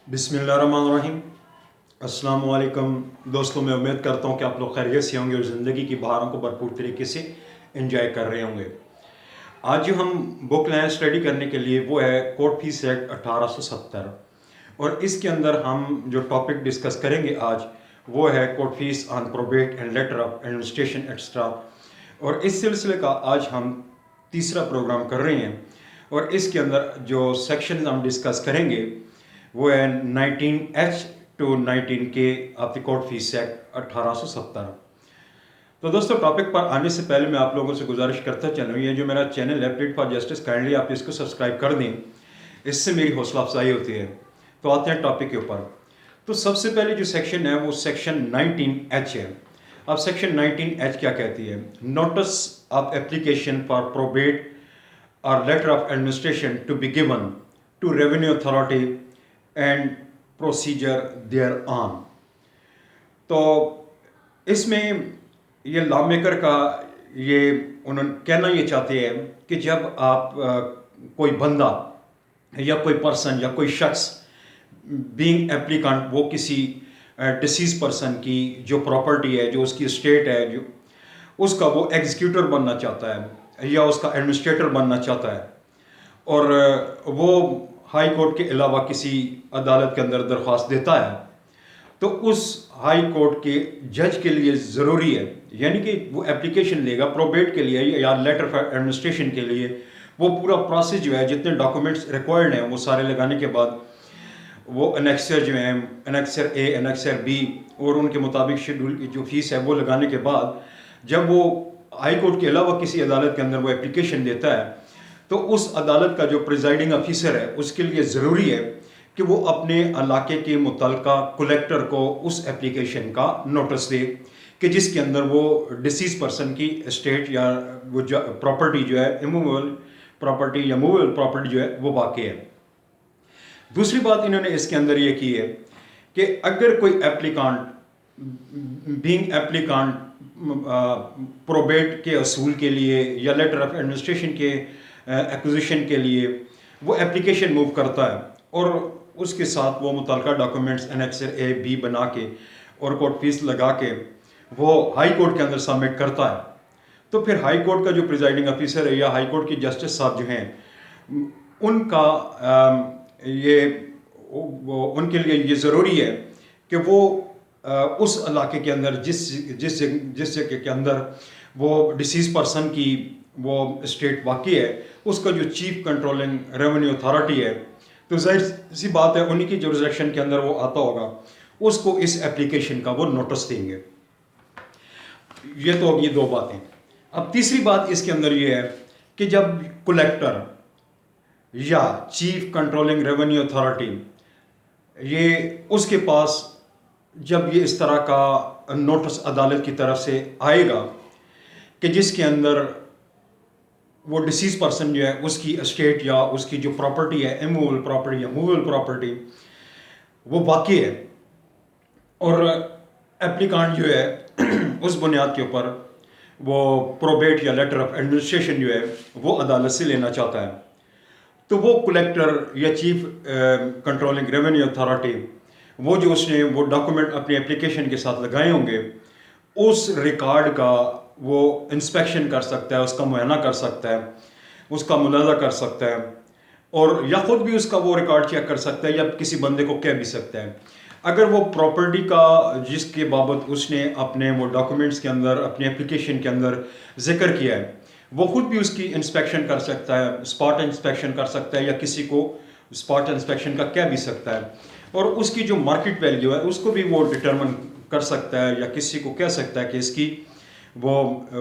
बिस्मिल्लाहिर्रहमानिर्रहीम। अस्सलाम वालेकुम दोस्तों, मैं उम्मीद करता हूँ कि आप लोग खैरियत से होंगे और ज़िंदगी की बहारों को भरपूर तरीके से एंजॉय कर रहे होंगे। आज जो हम बुक लाए स्टडी करने के लिए वो है कोर्ट फीस एक्ट 1870 और इसके अंदर हम जो टॉपिक डिस्कस करेंगे आज वो है court fees on probate and letter of administration extra. और इस सिलसिले का आज हम तीसरा प्रोग्राम कर रहे हैं और इसके अंदर जो सेक्शन हम डिस्कस करेंगे वो है 19H to 19K of the court fees act 1870। तो दोस्तों, टॉपिक पर आने से पहले मैं आप लोगों से गुजारिश करता चलूँ, ये जो मेरा चैनल है प्लीट फॉर जस्टिस, काइंडली आप इसको सब्सक्राइब कर दें, इससे मेरी हौसला अफजाई होती है। तो आते हैं टॉपिक के ऊपर। तो सबसे पहले जो सेक्शन है वो सेक्शन 19H है। अब सेक्शन 19H क्या कहती है? Notice of application for probate और letter of administration to be given to revenue authority and procedure thereon. तो इसमें ये लॉ मेकर का ये उन्होंने कहना ये चाहते हैं कि जब आप कोई बंदा या कोई पर्सन या कोई शख्स बीइंग एप्लीकेंट वो किसी डिसीज पर्सन की जो प्रॉपर्टी है, जो उसकी स्टेट है, जो उसका वो एग्जीक्यूटर बनना चाहता है या उसका एडमिनिस्ट्रेटर बनना चाहता है और वो हाई कोर्ट के अलावा किसी अदालत के अंदर दरख्वास्त देता है, तो उस हाई कोर्ट के जज के लिए ज़रूरी है, यानी कि वो एप्लीकेशन लेगा प्रोबेट के लिए या लेटर ऑफ एडमिनिस्ट्रेशन के लिए, वो पूरा प्रोसेस जो है, जितने डॉक्यूमेंट्स रिक्वायर्ड हैं वो सारे लगाने के बाद वो अनेक्सर जो हैं, अनेक्सर ए, अनेक्सर बी और उनके मुताबिक शेड्यूल की जो फीस है वो लगाने के बाद जब वो हाई कोर्ट के अलावा किसी अदालत के अंदर वो एप्लीकेशन देता है, तो उस अदालत का जो प्रिजाइडिंग ऑफिसर है उसके लिए ज़रूरी है कि वो अपने इलाके के मुतल्लिका कलेक्टर को उस एप्लीकेशन का नोटिस दे कि जिसके अंदर वो डिसीज पर्सन की एस्टेट या वो प्रॉपर्टी जो है, इमूवेबल प्रॉपर्टी या मूवेबल प्रॉपर्टी जो है वो वाक़ है। दूसरी बात इन्होंने इसके अंदर ये की है कि अगर कोई एप्लीकांट बीइंग एप्लीकांट प्रोबेट के असूल के लिए या लेटर ऑफ एडमिनिस्ट्रेशन के एक्विजिशन के लिए वो एप्लीकेशन मूव करता है और उसके साथ वो मुतल्लिका डॉक्यूमेंट्स एनेक्सर ए बी बना के और कोर्ट फीस लगा के वो हाई कोर्ट के अंदर सबमिट करता है, तो फिर हाई कोर्ट का जो प्रिजाइडिंग ऑफिसर है या हाई कोर्ट की जस्टिस साहब जो हैं उनका ये उनके लिए ये ज़रूरी है कि वो उस इलाके के अंदर जिस जगह के अंदर वो डिसीज पर्सन की वो स्टेट वाक़ई है उसका जो चीफ कंट्रोलिंग रेवेन्यू अथॉरिटी है, तो जाहिर सी बात है उन्हीं की जुरिसडिक्शन के अंदर वो आता होगा, उसको इस एप्लीकेशन का वो नोटिस देंगे। ये तो अब ये दो बातें। अब तीसरी बात इसके अंदर ये है कि जब कलेक्टर या चीफ कंट्रोलिंग रेवेन्यू अथॉरिटी ये उसके पास जब ये इस तरह का नोटिस अदालत की तरफ से आएगा कि जिसके अंदर वो डिसीज पर्सन जो है उसकी एस्टेट या उसकी जो प्रॉपर्टी है, इमूवेबल प्रॉपर्टी या मूवेबल प्रॉपर्टी, वो वाक़ई है और एप्लीकांट जो है उस बुनियाद के ऊपर वो प्रोबेट या लेटर ऑफ एडमिनिस्ट्रेशन जो है वो अदालत से लेना चाहता है, तो वो कलेक्टर या चीफ कंट्रोलिंग रेवेन्यू अथॉरिटी वो जो उसने वो डॉक्यूमेंट अपनी एप्लीकेशन के साथ लगाए होंगे उस रिकॉर्ड का वो इंस्पेक्शन कर सकता है, उसका मुआयना कर सकता है, उसका मुलाजा कर सकता है और या ख़ुद भी उसका वो रिकॉर्ड चेक कर सकता है या किसी बंदे को कह भी सकता है। अगर वो प्रॉपर्टी का जिसके बाबत उसने अपने वो डॉक्यूमेंट्स के अंदर अपने एप्लीकेशन के अंदर जिक्र किया है वो ख़ुद भी उसकी इंस्पेक्शन कर सकता है, स्पॉट इंस्पेक्शन कर सकता है या किसी को स्पॉट इंस्पेक्शन का कह भी सकता है और उसकी जो मार्केट वैल्यू है उसको भी वो डिटरमिन कर सकता है या किसी को कह सकता है कि इसकी वो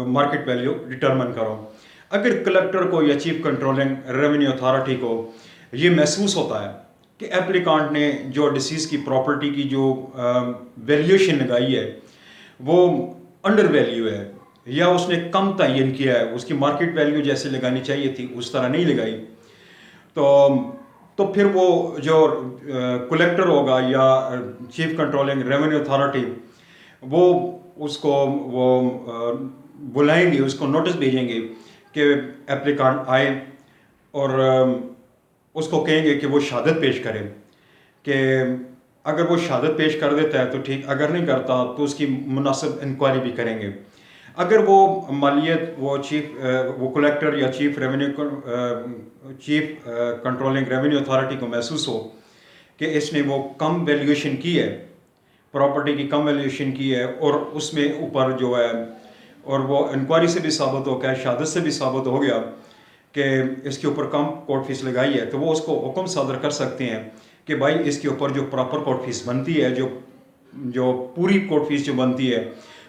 मार्केट वैल्यू डिटरमिन करो। अगर कलेक्टर को या चीफ कंट्रोलिंग रेवेन्यू अथॉरिटी को ये महसूस होता है कि एप्लीकांट ने जो डिसीज़ की प्रॉपर्टी की जो वैल्यूएशन लगाई है वो अंडर वैल्यू है या उसने कम तयन किया है, उसकी मार्केट वैल्यू जैसे लगानी चाहिए थी उस तरह नहीं लगाई, तो फिर वो जो कलेक्टर होगा या चीफ कंट्रोलिंग रेवेन्यू अथॉरिटी वो उसको वो बुलाएंगे, उसको नोटिस भेजेंगे कि एप्लीकांट आए और उसको कहेंगे कि वो शहादत पेश करें कि अगर वो शहादत पेश कर देता है तो ठीक, अगर नहीं करता तो उसकी मुनासिब इंक्वायरी भी करेंगे। अगर वो मालियत वो कलेक्टर या चीफ कंट्रोलिंग रेवेन्यू अथॉरिटी को महसूस हो कि इसने वो कम वैल्यूएशन की है, प्रॉपर्टी की कम वैल्यूएशन की है, और उसमें ऊपर जो है, और वो इंक्वायरी से भी साबित हो गया, शहादत से भी साबित हो गया कि इसके ऊपर कम कोर्ट फीस लगाई है, तो वो उसको हुक्म सादर कर सकते हैं कि भाई इसके ऊपर जो प्रॉपर कोर्ट फीस बनती है, जो जो पूरी कोर्ट फीस जो बनती है,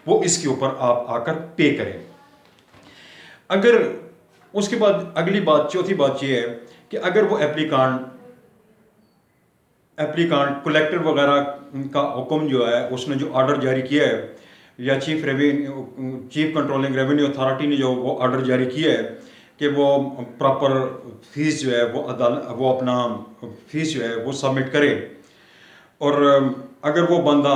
वो इसके ऊपर आप आकर पे करें। अगर उसके बाद अगली बात, चौथी बात ये है कि अगर वो एप्लीकांट कलेक्टर वगैरह का हुक्म जो है, उसने जो ऑर्डर जारी किया है, या चीफ कंट्रोलिंग रेवेन्यू अथॉरिटी ने जो वो ऑर्डर जारी किया है कि वो प्रॉपर फीस जो है वो अपना फीस जो है वो सबमिट करे, और अगर वो बंदा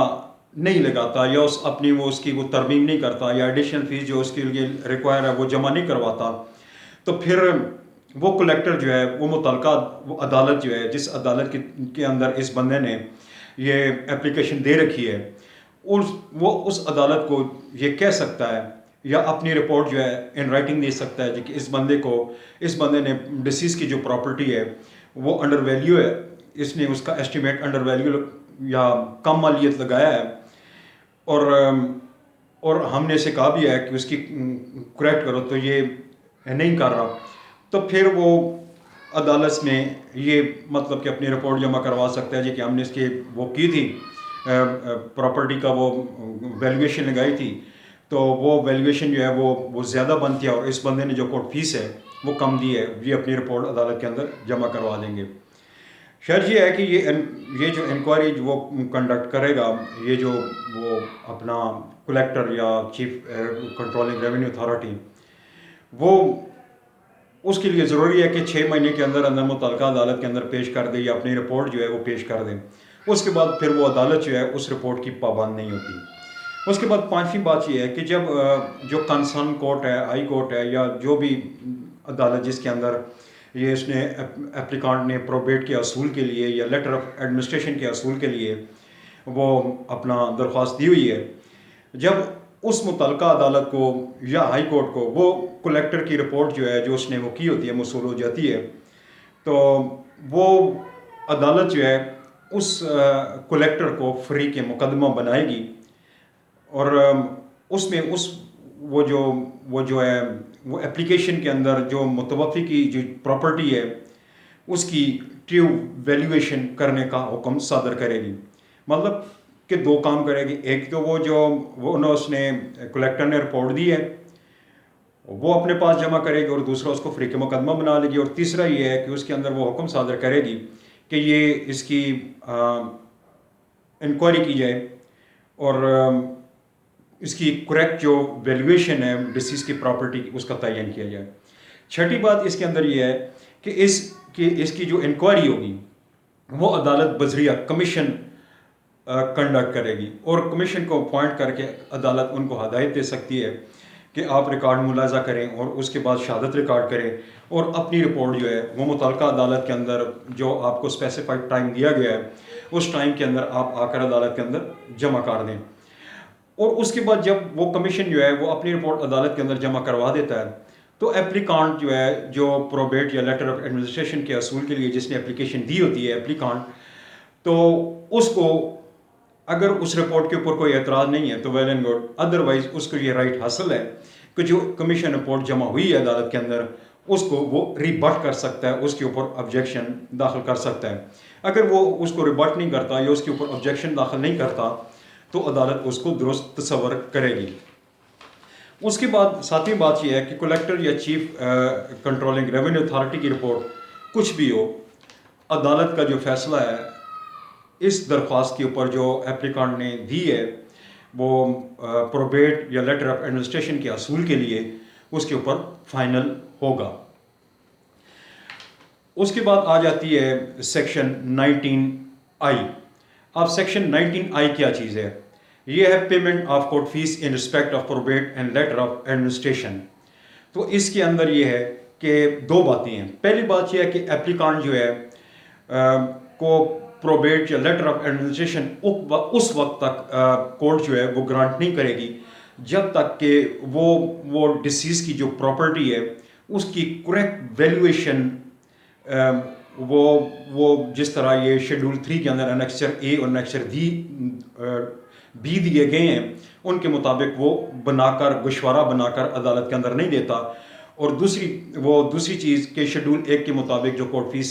नहीं लगाता या उसकी वो तरमीम नहीं करता, या एडिशनल फीस जो उसके लिए रिक्वायर है वो जमा नहीं करवाता, तो फिर वो कलेक्टर जो है, वो अदालत जो है, जिस अदालत के अंदर इस बंदे ने ये एप्लीकेशन दे रखी है, वो उस अदालत को ये कह सकता है या अपनी रिपोर्ट जो है इन राइटिंग दे सकता है कि इस बंदे ने डिसीज की जो प्रॉपर्टी है वो अंडर वैल्यू है, इसने उसका एस्टिमेट अंडर वैल्यू या कम मालियत लगाया है, और हमने इसे कहा भी है कि उसकी करेक्ट करो, तो ये नहीं कर रहा, तो फिर वो अदालत में ये मतलब कि अपनी रिपोर्ट जमा करवा सकता है जी कि हमने इसकी वो की थी, प्रॉपर्टी का वो वैल्यूएशन लगाई थी, तो वो वैल्यूएशन जो है वो ज़्यादा बनती है, और इस बंदे ने जो कोर्ट फीस है वो कम दी है, ये अपनी रिपोर्ट अदालत के अंदर जमा करवा देंगे। शर्त ये है कि ये जो इंक्वायरी वो कंडक्ट करेगा, ये जो वो अपना कलेक्टर या चीफ कंट्रोलिंग रेवेन्यू अथॉरिटी, वो उसके लिए ज़रूरी है कि 6 महीने के अंदर अंदर मुतल्लिका अदालत के अंदर पेश कर दे, या अपनी रिपोर्ट जो है वो पेश कर दें। उसके बाद फिर वो अदालत जो है उस रिपोर्ट की पाबंद नहीं होती। उसके बाद पांचवी बात ये है कि जब जो कंसर्न कोर्ट है, हाई कोर्ट है, या जो भी अदालत जिसके अंदर ये इसने एप्लीकांट ने प्रोबेट के असूल के लिए या लेटर ऑफ एडमिनिस्ट्रेशन के असूल के लिए वो अपना दरख्वास्त दी हुई है, जब उस मुतल्लिका अदालत को या हाई कोर्ट को वो कलेक्टर की रिपोर्ट जो है, जो उसने वो की होती है, मौसूल हो जाती है, तो वो अदालत जो है उस कलेक्टर को फ्री के मुकदमा बनाएगी, और उसमें वो एप्लीकेशन के अंदर जो मुतवफ़ी की जो प्रॉपर्टी है उसकी ट्रू वैल्यूएशन करने का हुक्म सादर करेगी। मतलब कि दो काम करेगी, एक तो उसने कलेक्टर ने रिपोर्ट दी है वो अपने पास जमा करेगी, और दूसरा उसको फ्री के मुकदमा बना लेगी, और तीसरा ये है कि उसके अंदर वो हुक्म सादर करेगी कि ये इसकी इंक्वायरी की जाए, और इसकी करेक्ट जो वैल्यूएशन है डिसीज की प्रॉपर्टी की उसका तयन किया जाए। छठी बात इसके अंदर ये है कि इसकी जो इंक्वायरी होगी वो अदालत बजरिया कमीशन कंडक्ट करेगी, और कमीशन को अपॉइंट करके अदालत उनको हदायत दे सकती है कि आप रिकॉर्ड मुलाजा करें, और उसके बाद शहादत रिकॉर्ड करें, और अपनी रिपोर्ट जो है वो मुतल्लिका अदालत के अंदर जो आपको स्पेसिफाइड टाइम दिया गया है उस टाइम के अंदर आप आकर अदालत के अंदर जमा कर दें। और उसके बाद जब वो कमीशन जो है वो अपनी रिपोर्ट अदालत के अंदर जमा करवा देता है, तो एप्लीकांट जो है, जो प्रोबेट या लेटर ऑफ एडमिनिस्ट्रेशन के असूल के लिए जिसने एप्लीकेशन दी होती है एप्लीकांट, तो उसको अगर उस रिपोर्ट के ऊपर कोई एतराज़ नहीं है तो वेल एंड गुड, अदरवाइज उसको ये राइट हासिल है कि जो कमीशन रिपोर्ट जमा हुई है अदालत के अंदर उसको वो रिबट कर सकता है, उसके ऊपर ऑब्जेक्शन दाखिल कर सकता है। अगर वो उसको रिबट नहीं करता या उसके ऊपर ऑब्जेक्शन दाखिल नहीं करता तो अदालत उसको दुरुस्त तस्वर करेगी। उसके बाद सातवीं बात यह है कि कलेक्टर या चीफ कंट्रोलिंग रेवेन्यू अथॉरिटी की रिपोर्ट कुछ भी हो, अदालत का जो फैसला है इस दरख्वास्त के ऊपर जो एप्लीकांट ने दी है वो प्रोबेट या लेटर ऑफ एडमिनिस्ट्रेशन के असूल के लिए उसके ऊपर फाइनल होगा। उसके बाद आ जाती है सेक्शन 19I। अब सेक्शन 19I क्या चीज़ है? ये है payment of court fees in respect of probate and letter of administration. तो इसके अंदर ये है कि दो बातें हैं। पहली बात यह है कि एप्लीकांट जो है को प्रोबेट या लेटर ऑफ एडमिनिस्ट्रेशन उस वक्त तक कोर्ट जो है वो ग्रांट नहीं करेगी जब तक कि वो डिसीज़ की जो प्रॉपर्टी है उसकी करेक्ट वैल्यूएशन वो जिस तरह ये शेड्यूल 3 के अंदर एनेक्सचर ए और एनेक्सचर बी दिए गए हैं उनके मुताबिक वो बनाकर गोशवारा बनाकर अदालत के अंदर नहीं देता। और दूसरी चीज़ के शेड्यूल 1 के मुताबिक जो कोर्ट फीस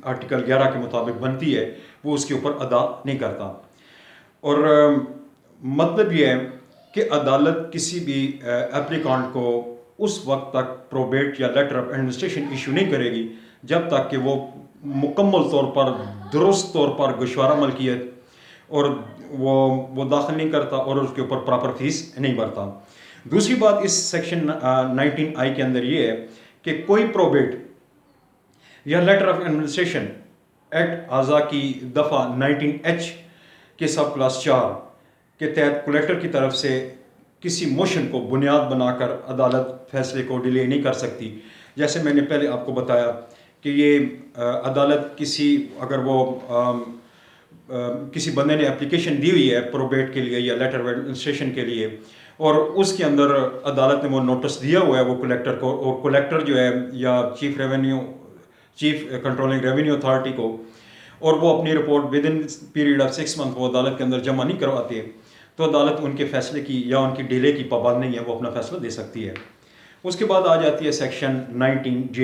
आर्टिकल 11 के मुताबिक बनती है वो उसके ऊपर अदा नहीं करता। और मतलब ये है कि अदालत किसी भी एप्लीकांट को उस वक्त तक प्रोबेट या लेटर ऑफ एडमिनिस्ट्रेशन इशू नहीं करेगी जब तक कि वो मुकम्मल तौर पर दुरुस्त तौर पर गोशवारा मलकियत और वो दाखिल नहीं करता और उसके ऊपर प्रॉपर फीस नहीं भरता। दूसरी बात इस सेक्शन 19I के अंदर ये है कि कोई प्रोबेट या लेटर ऑफ एडमिनिस्ट्रेशन एक्ट आज़ा की दफ़ा 19H के सब क्लास 4 के तहत कलेक्टर की तरफ से किसी मोशन को बुनियाद बनाकर अदालत फैसले को डिले नहीं कर सकती। जैसे मैंने पहले आपको बताया कि ये अदालत अगर वो किसी बंदे ने एप्लीकेशन दी हुई है प्रोबेट के लिए या लेटर ऑफ एडमिनिस्ट्रेशन के लिए और उसके अंदर अदालत ने वो नोटिस दिया हुआ है वो कलेक्टर को, और कलेक्टर जो है या चीफ कंट्रोलिंग रेवेन्यू अथॉरिटी को, और वो अपनी report with in period of 6 month वो अदालत के अंदर जमा नहीं करवाते तो अदालत उनके फैसले की या उनकी डिले की पाबंद नहीं है, वो अपना फैसला दे सकती है। उसके बाद आ जाती है सेक्शन 19J।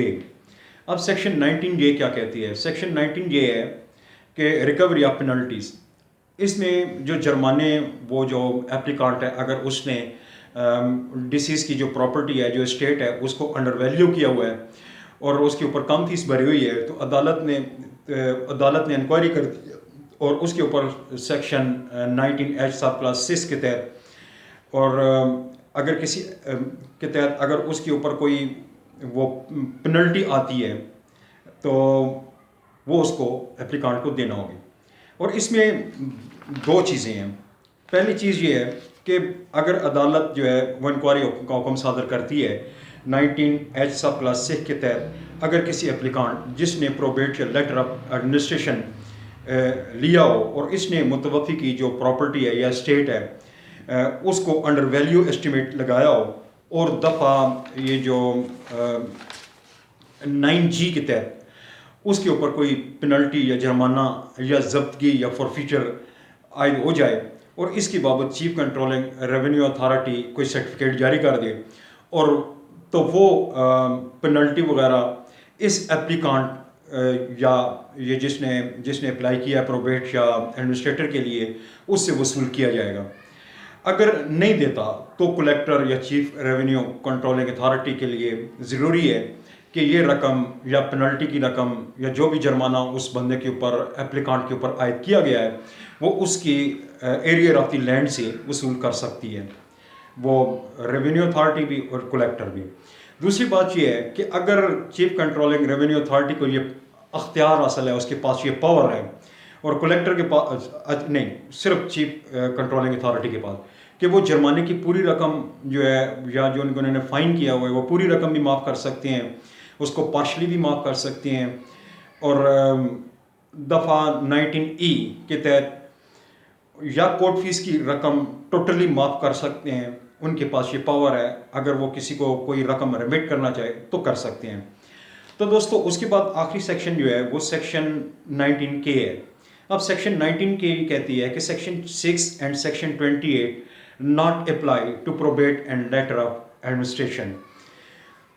अब सेक्शन 19J क्या कहती है? सेक्शन 19J है कि रिकवरी ऑफ पेनल्टीज़। इसमें जो जुर्माने वो जो एप्लीकांट है अगर उसने डिसीज़ की जो प्रॉपर्टी है जो स्टेट है उसको अंडर वैल्यू किया हुआ है और उसके ऊपर कम फीस भरी हुई है तो अदालत ने इंक्वायरी कर दी और उसके ऊपर सेक्शन 19H सब क्लास 6 के तहत और अगर किसी के तहत अगर उसके ऊपर कोई वो पेनल्टी आती है तो वो उसको एप्लीकांट को देना होगी। और इसमें दो चीज़ें हैं। पहली चीज़ ये है कि अगर अदालत जो है वो इंक्वायरी का हुक्म सादर करती है 19H सब क्लास 6 के तहत अगर किसी एप्लीकांट जिसने प्रोबेट या लेटर ऑफ एडमिनिस्ट्रेशन लिया हो और इसने मुतवफ़ी की जो प्रॉपर्टी है या स्टेट है उसको अंडर वैल्यू एस्टिमेट लगाया हो और दफ़ा ये जो 9G के तहत उसके ऊपर कोई पेनल्टी या जुर्माना या जब्तगी या फॉरफीचर आयद हो जाए और इसकी बाबत चीफ कंट्रोलिंग रेवेन्यू अथॉरिटी कोई सर्टिफिकेट जारी कर दे और तो वो पेनल्टी वगैरह इस एप्लीकांट या ये जिसने अप्लाई किया है प्रोबेट या एडमिनिस्ट्रेटर के लिए उससे वसूल किया जाएगा। अगर नहीं देता तो कलेक्टर या चीफ रेवेन्यू कंट्रोलिंग अथॉरिटी के लिए ज़रूरी है कि ये रकम या पेनल्टी की रकम या जो भी जुर्माना उस बंदे के ऊपर एप्लीकांट के ऊपर आयद किया गया है वो उसकी एरिया ऑफ द लैंड से वसूल कर सकती है, वो रेवेन्यू अथॉरिटी भी और कलेक्टर भी। दूसरी बात ये है कि अगर चीफ कंट्रोलिंग रेवेन्यू अथॉरिटी को ये अख्तियार हासिल है, उसके पास ये पावर है और कलेक्टर के पास नहीं, सिर्फ चीफ कंट्रोलिंग अथॉरिटी के पास कि वो जुर्माने की पूरी रकम जो है या जो उन्होंने फ़ाइन किया हुआ है वो पूरी रकम भी माफ़ कर सकते हैं, उसको पार्शली भी माफ़ कर सकते हैं। और दफ़ा 19E के तहत या कोर्ट फीस की रकम टोटली माफ़ कर सकते हैं, उनके पास ये पावर है। अगर वो किसी को कोई रकम रिमिट करना चाहे तो कर सकते हैं। तो दोस्तों उसके बाद आखिरी सेक्शन जो है वो सेक्शन 19K है। अब सेक्शन 19K कहती है कि section 6 and section 28 not apply to probate and letter of administration.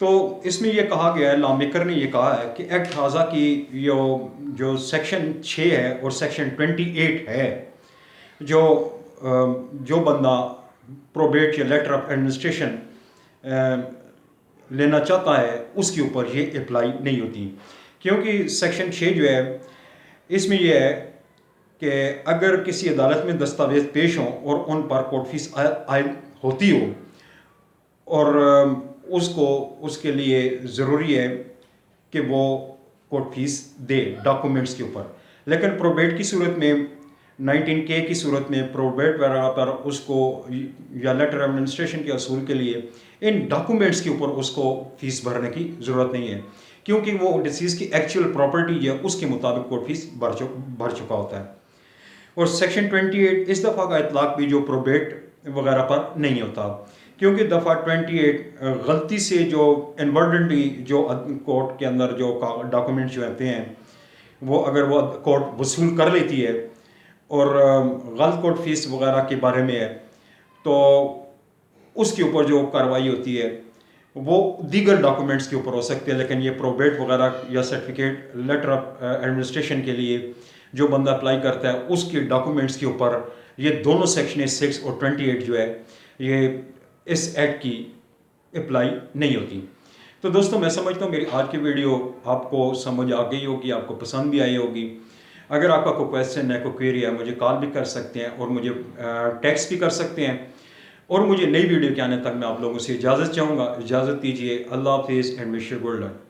तो इसमें यह कहा गया है, लॉमेकर ने यह कहा है कि एक्ट हाजा की जो सेक्शन 6 है और सेक्शन 28 है, जो बंदा प्रोबेट या लेटर ऑफ एडमिनिस्ट्रेशन लेना चाहता है उसके ऊपर ये अप्लाई नहीं होती, क्योंकि सेक्शन 6 जो है इसमें यह है कि अगर किसी अदालत में दस्तावेज़ पेश हों और उन पर कोर्ट फीस आयद होती हो और उसके लिए ज़रूरी है कि वो कोर्ट फीस दे डॉक्यूमेंट्स के ऊपर। लेकिन प्रोबेट की सूरत में 19K की सूरत में प्रोबेट वगैरह पर उसको या लेटर एडमिनिस्ट्रेशन के असूल के लिए इन डॉक्यूमेंट्स के ऊपर उसको फ़ीस भरने की ज़रूरत नहीं है, क्योंकि वो डिसीज़ की एक्चुअल प्रॉपर्टी जो है उसके मुताबिक कोर्ट फीस भर चुका होता है। और सेक्शन 28 इस दफ़ा का इतलाक़ भी जो प्रोबेट वगैरह पर नहीं होता, क्योंकि दफ़ा 28 गलती से जो इनवर्डेंटली जो कोर्ट के अंदर जो डॉक्यूमेंट्स जो आते हैं वो अगर वो कोर्ट वसूल कर लेती है और गलत कोर्ट फीस वगैरह के बारे में है तो उसके ऊपर जो कार्रवाई होती है वो दीगर डॉक्यूमेंट्स के ऊपर हो सकती है। लेकिन ये प्रोबेट वगैरह या सर्टिफिकेट लेटर ऑफ एडमिनिस्ट्रेशन के लिए जो बंदा अप्लाई करता है उसके डॉक्यूमेंट्स के ऊपर ये दोनों सेक्शन 6 और 28 जो है ये इस एक्ट की अप्लाई नहीं होती। तो दोस्तों मैं समझता हूँ मेरी आज की वीडियो आपको समझ आ गई होगी, आपको पसंद भी आई होगी। अगर आपका कोई क्वेश्चन है, कोई क्वेरी है, मुझे कॉल भी कर सकते हैं और मुझे टेक्स्ट भी कर सकते हैं। और मुझे नई वीडियो के आने तक मैं आप लोगों से इजाज़त चाहूँगा। इजाज़त दीजिए। अल्लाह हाफिज़ and wish you good luck.